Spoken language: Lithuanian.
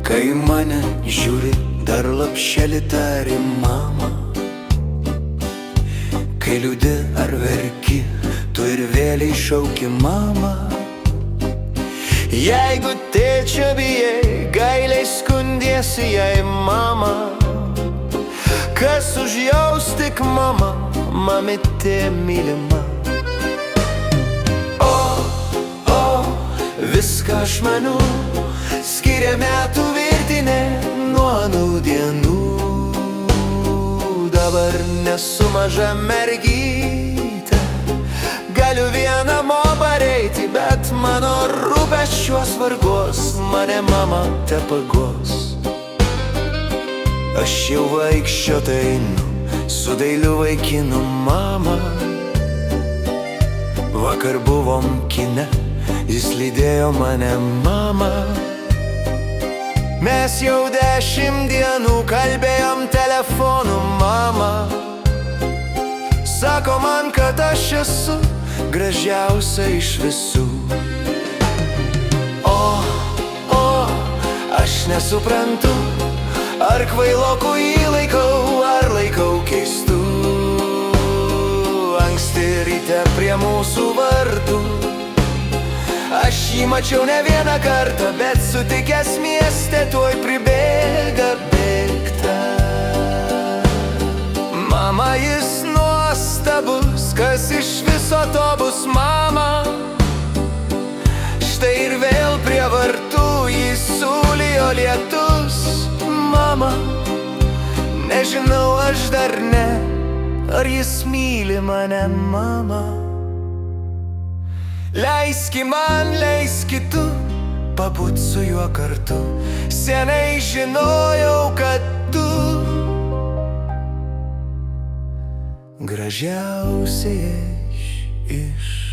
Kai mane žiūri, dar lapšelį tari mama. Kai liūdi ar verki, tu ir vėliai šauki mama. Jeigu tėčio bijai, gailiai skundiesi jai mama. Kas užjaus tik mama, mamytė mylima. Viską ašmenų skiria metų virtinė nuo anų dienų. Dabar nesu maža mergytė, galiu vienamo pareiti, bet mano rūpesčios vargos mane mama tepagos. Aš jau vaikščiot einu su dailiu vaikinu mama. Vakar buvom kine, jis lydėjo mane mama. Mes jau 10 dienų kalbėjom telefonu mama. Sako man, kad aš esu gražiausia iš visų. Aš nesuprantu, ar kvailokų įlaikau, ar laikau keistų. Anksti ryte prie mūsų vartų aš jį mačiau ne vieną kartą, bet sutikęs mieste tuoj pribėga bėgta. Mama, jis nuostabus, kas iš viso to bus mama. Štai ir vėl prie vartų jis sulijo lietus. Mama, nežinau aš dar ne, ar jis myli mane mama. Leiski man, leiski tu pabūt su juo kartu. Seniai žinojau, kad tu gražiausia iš